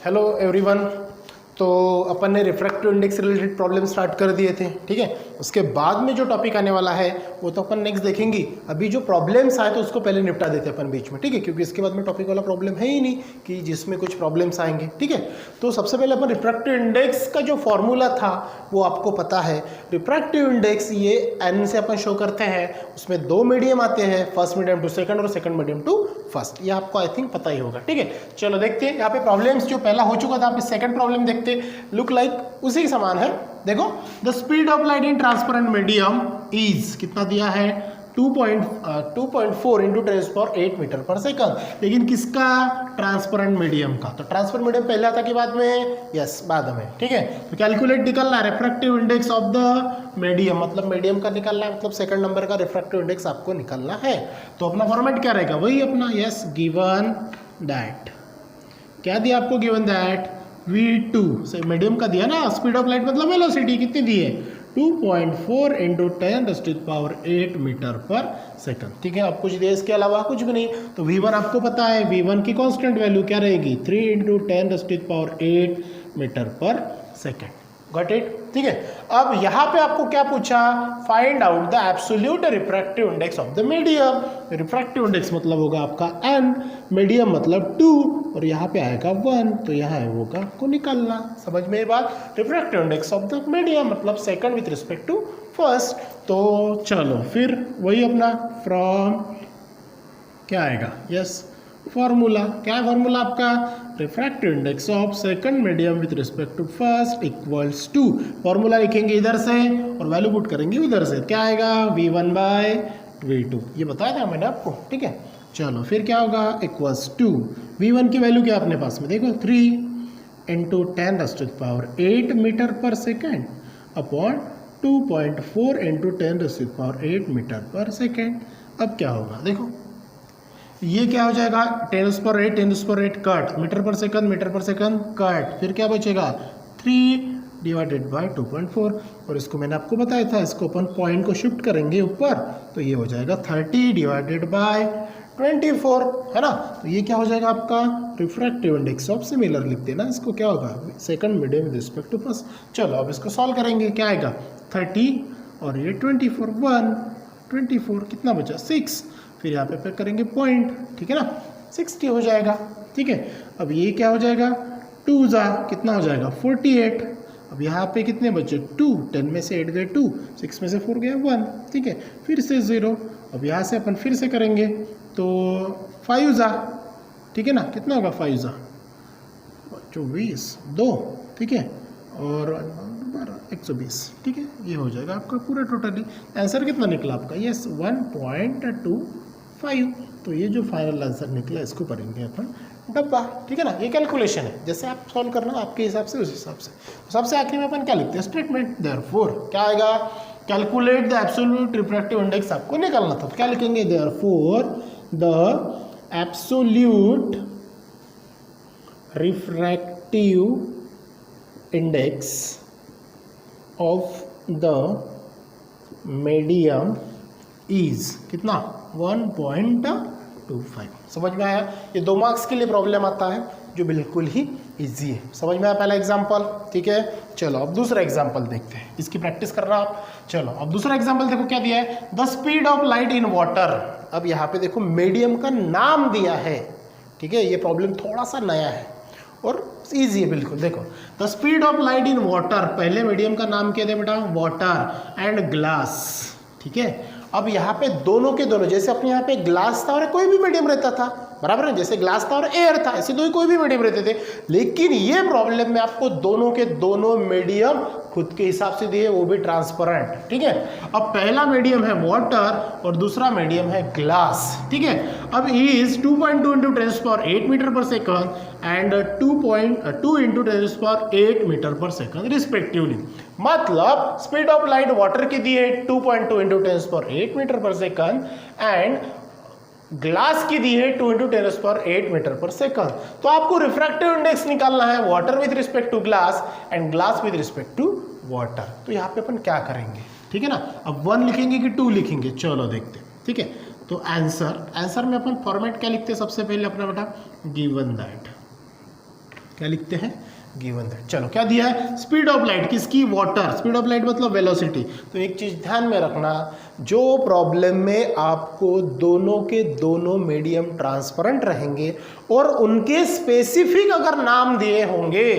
Hello everyone. तो अपन ने refractive index related problem start कर दिए थे, ठीक है। उसके बाद में जो टॉपिक आने वाला है वो तो अपन नेक्स्ट देखेंगे। अभी जो प्रॉब्लम्स आए तो उसको पहले निपटा देते हैं अपन बीच में, ठीक है, क्योंकि इसके बाद में टॉपिक वाला प्रॉब्लम है ही नहीं कि जिसमें कुछ प्रॉब्लम्स आएंगे, ठीक है। तो सबसे पहले अपन रिफ्रैक्टिव इंडेक्स का जो फॉर्मूला था वो आपको पता है। रिफ्रैक्टिव इंडेक्स ये एन से अपन शो करते हैं, उसमें दो मीडियम आते हैं, फर्स्ट मीडियम टू सेकंड और सेकंड मीडियम टू फर्स्ट। ये आपको आई थिंक पता ही होगा, ठीक है। चलो देखते हैं यहाँ पे प्रॉब्लम्स जो पहला हो चुका था, आप सेकंड प्रॉब्लम देखते लुक लाइक उसी के समान है। देखो the speed of light in transparent medium is कितना दिया है 2.4 इंटू 10⁸ मीटर पर सेकंड। लेकिन किसका? ट्रांसपेरेंट मीडियम का। तो ट्रांसपेरेंट मीडियम पहले आता कि बाद में? यस, बाद में, ठीक है। तो कैलकुलेट निकालना है refractive index of the medium, मतलब मीडियम का निकालना है, मतलब सेकंड नंबर का रिफ्रैक्टिव इंडेक्स आपको निकालना है। तो अपना फॉर्मेट क्या रहेगा? वही अपना, यस, गिवन दैट। क्या दिया आपको? गिवन दैट v2 से मीडियम का दिया ना, स्पीड ऑफ लाइट मतलब वेलोसिटी कितनी दी है? 2.4 इंटू 10⁸ मीटर पर सेकंड, ठीक है। अब कुछ दिया इसके अलावा? कुछ भी नहीं। तो v1 आपको पता है, v1 की कांस्टेंट वैल्यू क्या रहेगी? 3 इंटू 10⁸ मीटर पर सेकंड। गॉट इट, ठीक है। अब यहाँ पे आपको क्या पूछा? Find out the absolute refractive index of the medium. Refractive index मतलब होगा आपका n, मीडियम मतलब 2 और यहाँ पे आएगा 1, तो यहाँ है होगा आपको निकालना। समझ में ये बात? Refractive index of the medium मतलब second with respect to first. तो चलो फिर वही अपना फ्रॉम क्या आएगा? Yes, formula. क्या है फॉर्मूला आपका? Refractive index of second medium with respect to first equals to, formula लिखेंगे इधर से और वैल्यू पुट करेंगे उधर से। क्या आएगा? v1/v2। ये बताया था मैंने आपको, ठीक है। चलो फिर क्या होगा? इक्वल्स टू v1 की वैल्यू क्या अपने पास में? देखो 3 इंटू 10⁸ मीटर पर सेकेंड अपॉन 2.4 इंटू 10⁸ मीटर पर सेकेंड। अब क्या होगा? देखो ये क्या हो जाएगा? 10⁸ कट, मीटर पर सेकंड कट, फिर क्या बचेगा? 3 डिवाइडेड बाय 2.4। और इसको मैंने आपको बताया था, इसको अपन पॉइंट को शिफ्ट करेंगे ऊपर तो ये हो जाएगा 30 डिवाइडेड बाय 24, है ना। तो ये क्या हो जाएगा आपका? रिफ्रैक्टिव इंडेक्स ऑफ सिमिलर लिख देना इसको। क्या होगा? Second medium with respect to first. चलो अब इसको सॉल्व करेंगे। क्या आएगा? 30 और ये 24, 24 कितना बचा? 6। फिर यहाँ पे करेंगे पॉइंट, ठीक है ना, 60 हो जाएगा, ठीक है। अब ये क्या हो जाएगा? 2 जा कितना हो जाएगा? 48। अब यहाँ पे कितने बचे? 2, 10 में से 8 गए 2, 6 में से 4 गया 1, ठीक है। फिर से 0। अब यहाँ से अपन फिर से करेंगे तो 5 जा, ठीक है ना, कितना होगा? 5 जा 24, 2, ठीक है, और 120, ठीक है। ये हो जाएगा आपका पूरा टोटली। आंसर कितना निकला आपका? यस, 1.25। तो ये जो फाइनल आंसर निकला इसको करेंगे अपन डब्बा, ठीक है ना। ये कैलकुलेशन है, जैसे आप सॉल्व करना आपके हिसाब से, उस हिसाब से। तो सबसे आखिर में अपन क्या लिखते हैं? स्टेटमेंट। देयरफॉर क्या आएगा? Calculate the absolute refractive index आपको निकालना था, तो क्या लिखेंगे? Therefore the absolute refractive index of the medium is कितना? 1.25। समझ में आया? ये 2 मार्क्स के लिए प्रॉब्लम आता है जो बिल्कुल ही इजी है। समझ में आया पहला एग्जांपल, ठीक है। चलो अब दूसरा एग्जांपल देखते हैं, इसकी प्रैक्टिस करना आप। चलो अब दूसरा एग्जांपल देखो क्या दिया है? The speed of light in water. अब यहाँ पे देखो मीडियम का नाम दिया है, ठीक है। ये प्रॉब्लम थोड़ा सा नया है और ईजी है बिल्कुल। देखो the speed of light in water, पहले मीडियम का नाम क्या दे बेटा? वाटर एंड ग्लास, ठीक है। अब यहाँ पे दोनों के दोनों, जैसे अपने यहाँ पे ग्लास था और कोई भी मीडियम रहता था, बराबर है, जैसे ग्लास था और एयर था, ऐसे दो कोई भी मीडियम रहते थे। लेकिन ये प्रॉब्लम में आपको दोनों के दोनों मीडियम खुद के हिसाब से दिए, वो भी ट्रांसपेरेंट, ठीक है। अब पहला मीडियम है वाटर और दूसरा मीडियम है ग्लास, ठीक है। अब इज 2.2 इंटू 10⁸ मीटर पर सेकंड एंड 2.2 इंटू 10⁸ मीटर पर सेकंड रिस्पेक्टिवली। मतलब स्पीड ऑफ लाइट वाटर की दी है 2.2 इंटू 10⁸ मीटर पर सेकंड एंड ग्लास की दी है 2 इंटू 10⁸ मीटर पर सेकंड। तो आपको रिफ्रैक्टिव इंडेक्स निकालना है water with respect to glass and glass with respect to water. तो यहाँ पे अपन क्या करेंगे, ठीक है ना। अब 1 लिखेंगे कि 2 लिखेंगे, चलो देखते हैं, ठीक है। तो आंसर में अपन फॉर्मेट क्या लिखते हैं? सबसे पहले अपना बेटा गिवन दैट, क्या लिखते हैं, गिवन दैट। चलो क्या दिया है, स्पीड ऑफ लाइट किसकी, वाटर, स्पीड ऑफ लाइट मतलब वेलोसिटी। तो एक चीज ध्यान में रखना, जो प्रॉब्लम में आपको दोनों के दोनों मीडियम ट्रांसपेरेंट रहेंगे और उनके स्पेसिफिक अगर नाम दिए होंगे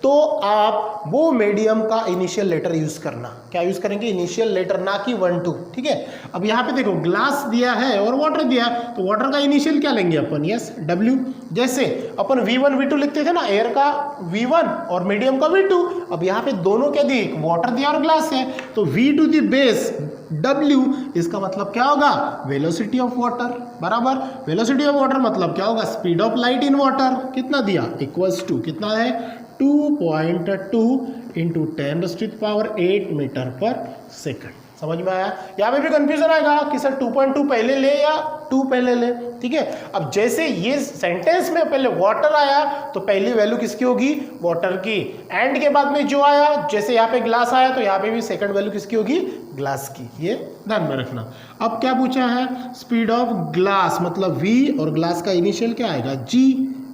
तो आप वो मीडियम का इनिशियल लेटर यूज करना। क्या यूज करेंगे, इनिशियल लेटर, ना कि 1 2, ठीक है। अब यहाँ पे देखो ग्लास दिया है और वाटर दिया है, तो वाटर का इनिशियल क्या लेंगे अपन, यस W। जैसे अपन V1 V2 लिखते थे ना, एयर का V1 और मीडियम का V2। अब यहाँ पे दोनों क्या दिए, वाटर दिया और ग्लास है, तो V to the base W, इसका मतलब क्या होगा, वेलोसिटी ऑफ वाटर, बराबर। वेलोसिटी ऑफ वाटर मतलब क्या होगा, speed of light in water, कितना दिया, इक्वल्स टू कितना है, 2.2 इंटू 10⁸ मीटर पर सेकंड। समझ में आया। यहाँ पे भी कंफ्यूजन आएगा कि सर 2.2 पहले ले या 2 पहले ले, ठीक है। अब जैसे ये सेंटेंस में पहले वाटर आया तो पहली वैल्यू किसकी होगी, वाटर की। एंड के बाद में जो आया, जैसे यहाँ पे ग्लास आया तो यहाँ पे भी सेकंड वैल्यू किसकी होगी, ग्लास की। ये ध्यान में रखना। अब क्या पूछा है, स्पीड ऑफ ग्लास मतलब V और ग्लास का इनिशियल क्या आएगा, G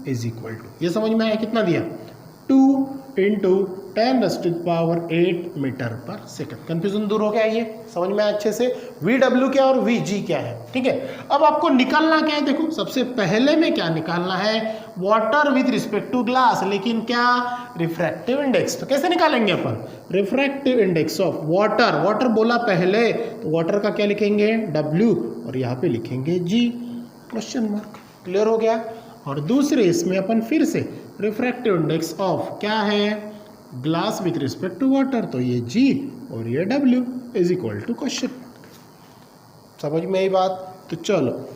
इज इक्वल टू, ये समझ में आया, कितना दिया, 2 इंटू 10⁸ मीटर पर सेकंड। कंफ्यूजन दूर हो गया, ये समझ में आया अच्छे से। VW क्या और VG क्या है, ठीक है। अब आपको निकालना क्या है, देखो सबसे पहले में क्या निकालना है, water with respect to glass, लेकिन क्या, रिफ्रैक्टिव इंडेक्स। तो कैसे निकालेंगे अपन, refractive index of water, water बोला पहले तो वाटर का क्या लिखेंगे, W और यहाँ पे लिखेंगे G, क्वेश्चन मार्क। क्लियर हो गया। और दूसरे इसमें अपन फिर से रिफ्रैक्टिव इंडेक्स ऑफ क्या है, glass with respect to water, तो ये G और ये W is equal to question. समझ में आई बात। तो चलो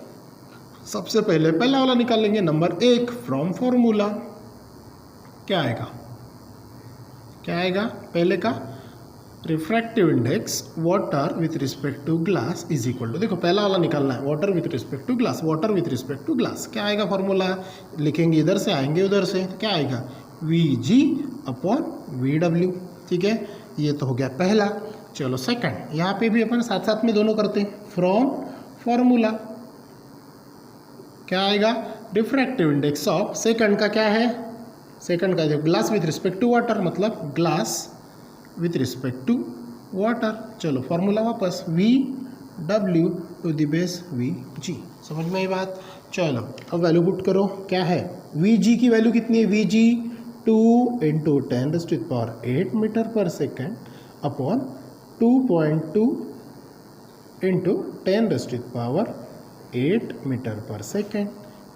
सबसे पहले पहला वाला निकाल लेंगे, नंबर 1 फ्रॉम फॉर्मूला। क्या आएगा, क्या आएगा पहले का, refractive index water with respect to glass is equal to, देखो पहला वाला निकालना है, water with respect to glass, water with respect to glass. क्या आएगा फॉर्मूला, लिखेंगे इधर से आएंगे उधर से, क्या आएगा, VG अपॉन VW, ठीक है। ये तो हो गया पहला। चलो सेकंड, यहाँ पे भी अपन साथ साथ में दोनों करते हैं, फ्रॉम फॉर्मूला क्या आएगा, रिफ्रैक्टिव इंडेक्स ऑफ, सेकंड का क्या है, सेकंड का देखो glass with respect to water मतलब glass with respect to water. चलो फॉर्मूला वापस, VW to the base VG। समझ में आई बात। चलो अब वैल्यू पुट करो, क्या है, VG की वैल्यू कितनी है, VG 2 इंटू 10⁸ मीटर पर सेकेंड अपॉन 2.2 इंटू 10⁸ मीटर पर सेकेंड,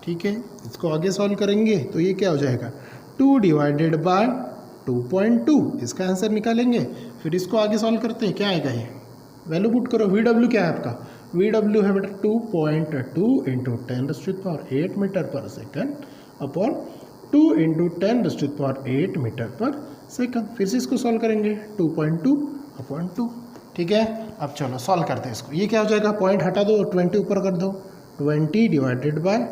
ठीक है। इसको आगे सॉल्व करेंगे तो ये क्या हो जाएगा, 2 डिवाइडेड बाय 2.2, इसका आंसर निकालेंगे। फिर इसको आगे सॉल्व करते हैं, क्या आएगा, ये वैल्यू पुट करो, VW क्या है आपका, VW है बेटा 2.2 इंटू 10⁸ मीटर पर सेकेंड अपॉन 2 इंटू 10⁸ मीटर पर सेकेंड। फिर से इसको सॉल्व करेंगे, 2.2 अपॉन 2, ठीक है। अब चलो सॉल्व करते हैं इसको, ये क्या हो जाएगा, पॉइंट हटा दो, 20 ऊपर कर दो, 20 डिवाइडेड बाय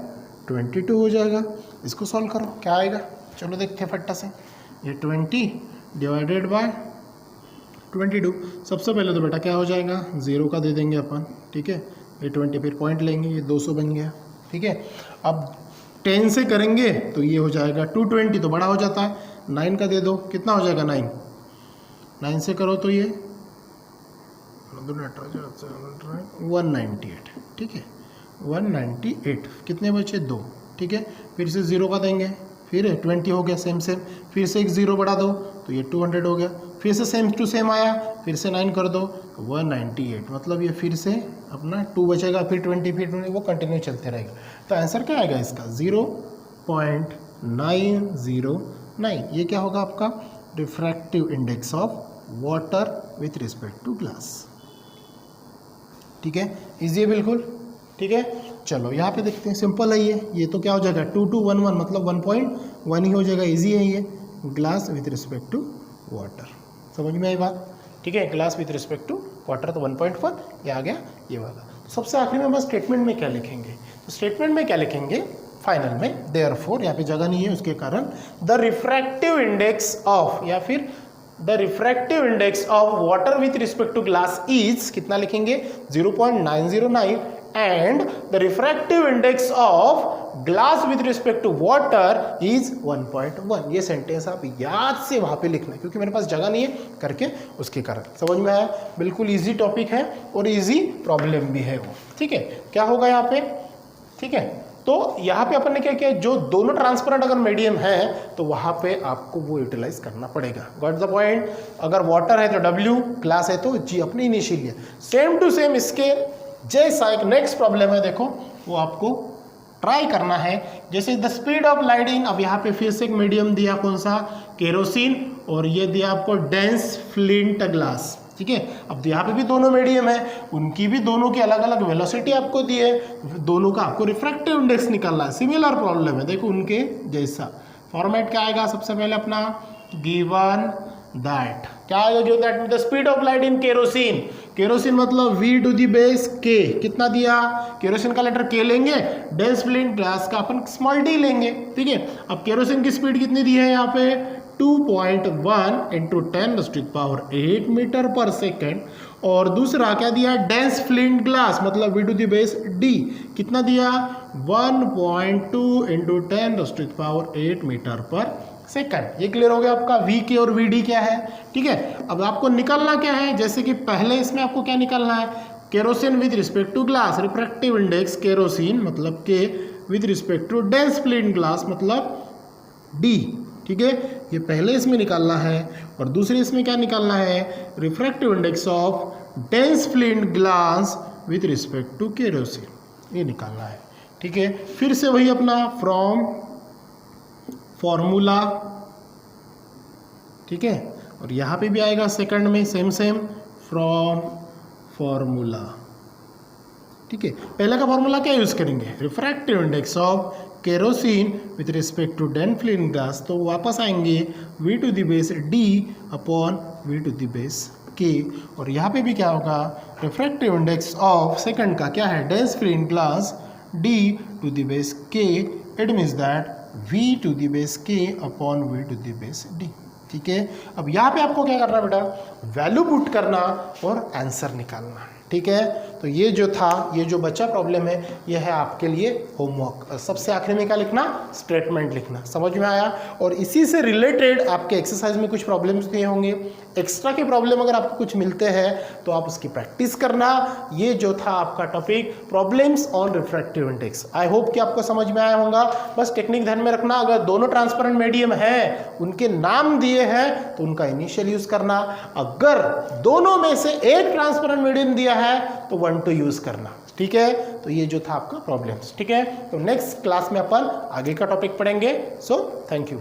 22 हो जाएगा। इसको सॉल्व करो, क्या आएगा, चलो देखते हैं फट्टा से। ये 20 डिवाइडेड बाय 22, सबसे पहले तो बेटा क्या हो जाएगा, 0 का दे देंगे अपन, ठीक है। ये 20 फिर पॉइंट लेंगे, ये 200 बन गया, ठीक है। अब 10 से करेंगे तो ये हो जाएगा 220, तो बड़ा हो जाता है, 9 का दे दो, कितना हो जाएगा 9, 9 से करो तो ये 198, ठीक है, 198, कितने बचे 2, ठीक है। फिर से 0 का देंगे, फिर 20 हो गया सेम सेम, फिर से एक 0 बढ़ा दो तो ये 200 हो गया, फिर से सेम टू सेम आया, फिर से 9 कर दो तो 198, मतलब ये फिर से अपना 2 बचेगा, फिर 20, फिर 20, वो कंटिन्यू चलते रहेगा। तो आंसर क्या आएगा इसका, 0.909। ये क्या होगा आपका, refractive index of water with respect to glass, ठीक है। इजी है बिल्कुल, ठीक है। चलो यहाँ पे देखते हैं, सिंपल है ये तो क्या हो जाएगा 2211, मतलब 1.1 ही हो जाएगा, इजी है ये, glass with respect to water. समझ में आई बात, ठीक है। Glass with respect to water तो 1.1 ये आ गया, ये वाला। तो सबसे आखिरी में बस स्टेटमेंट में क्या लिखेंगे, तो स्टेटमेंट में क्या लिखेंगे, फाइनल में देयरफॉर, यहाँ पे जगह नहीं है उसके कारण, द रिफ्रैक्टिव इंडेक्स ऑफ, या फिर the refractive index of water with respect to glass is, कितना लिखेंगे 0.909 and the refractive index of glass with respect to water is 1.1। ये सेंटेंस आप याद से वहाँ पे लिखना है, क्योंकि मेरे पास जगह नहीं है करके उसके कारण। समझ में आया? बिल्कुल इजी टॉपिक है और इजी प्रॉब्लम भी है वो। ठीक है, क्या होगा यहाँ पे? ठीक है, तो यहाँ पे अपन ने क्या किया, जो दोनों ट्रांसपेरेंट अगर मीडियम है तो वहाँ पे आपको वो यूटिलाइज करना पड़ेगा। Got the point? अगर वाटर है तो W, ग्लास है तो G, अपने इनिशियल है। सेम टू सेम इसके जैसा एक नेक्स्ट प्रॉब्लम है, देखो वो आपको ट्राई करना है। जैसे द स्पीड ऑफ लाइट इन, अब यहाँ पे फिर से एक मीडियम दिया, कौन सा? केरोसिन, और ये दिया आपको डेंस फ्लिंट ग्लास। ठीक है, अब यहाँ पे भी दोनों मीडियम है, उनकी भी दोनों की अलग अलग वेलोसिटी आपको दी है, दोनों का आपको रिफ्रैक्टिव इंडेक्स निकालना है। सिमिलर प्रॉब्लम है, देखो उनके जैसा। फॉर्मेट क्या आएगा? सबसे पहले अपना गिवन दैट, क्या आएगा? Given that the speed of light in kerosene, kerosene मतलब V to the base K, कितना दिया? केरोसिन का लेटर K लेंगे, डेंस फ्लिंट ग्लास का अपन स्मॉल d लेंगे। ठीक है, अब केरोसिन की स्पीड कितनी दी है यहाँ पे? 2.1 इंटू 10⁸ मीटर पर सेकेंड। और दूसरा क्या दिया? डेंस फ्लिंट ग्लास मतलब V to the base D, कितना दिया? 1.2 इंटू 10⁸ मीटर पर सेकंड। ये क्लियर हो गया आपका? V के और VD क्या है? ठीक है, अब आपको निकालना क्या है? जैसे कि पहले इसमें आपको क्या निकालना है? Kerosene with respect to glass, refractive index kerosene मतलब K with respect to dense flint glass मतलब D। ठीक है, ये पहले इसमें निकालना है, और दूसरे इसमें क्या निकालना है? Refractive index of dense flint glass with respect to kerosene, ये निकालना है। ठीक है, फिर से वही अपना फ्रॉम फॉर्मूला। ठीक है, और यहाँ पे भी आएगा सेकंड में सेम फ्रॉम फॉर्मूला। ठीक है, पहले का फॉर्मूला क्या यूज करेंगे? Refractive index of kerosene with respect to dense flint glass, तो वापस आएंगे V to the base D upon V to the base K। और यहाँ पे भी क्या होगा? रिफ्रैक्टिव इंडेक्स ऑफ सेकंड का क्या है? Dense flint glass D to the base K, it means that V to the base K upon V to the base D। ठीक है, अब यहाँ पे आपको क्या करना है बेटा? वैल्यू पुट करना और आंसर निकालना। ठीक है, तो ये जो था, ये जो बच्चा प्रॉब्लम है, ये है आपके लिए होमवर्क। सबसे आखिर में क्या लिखना? स्टेटमेंट लिखना। समझ में आया? और इसी से रिलेटेड आपके एक्सरसाइज में कुछ प्रॉब्लम्स दिए होंगे, एक्स्ट्रा के प्रॉब्लम अगर आपको कुछ मिलते हैं तो आप उसकी प्रैक्टिस करना। ये जो था आपका topic, problems on refractive index. I hope कि आपको समझ में आया होगा। बस टेक्निक ध्यान में रखना, अगर दोनों ट्रांसपेरेंट मीडियम है, उनके नाम दिए हैं तो उनका इनिशियल यूज करना। अगर दोनों में से एक ट्रांसपेरेंट मीडियम दिया है तो 1 to यूज करना। ठीक है, तो ये जो था आपका प्रॉब्लम्स। ठीक है, तो नेक्स्ट क्लास में अपन आगे का टॉपिक पढ़ेंगे। So thank you.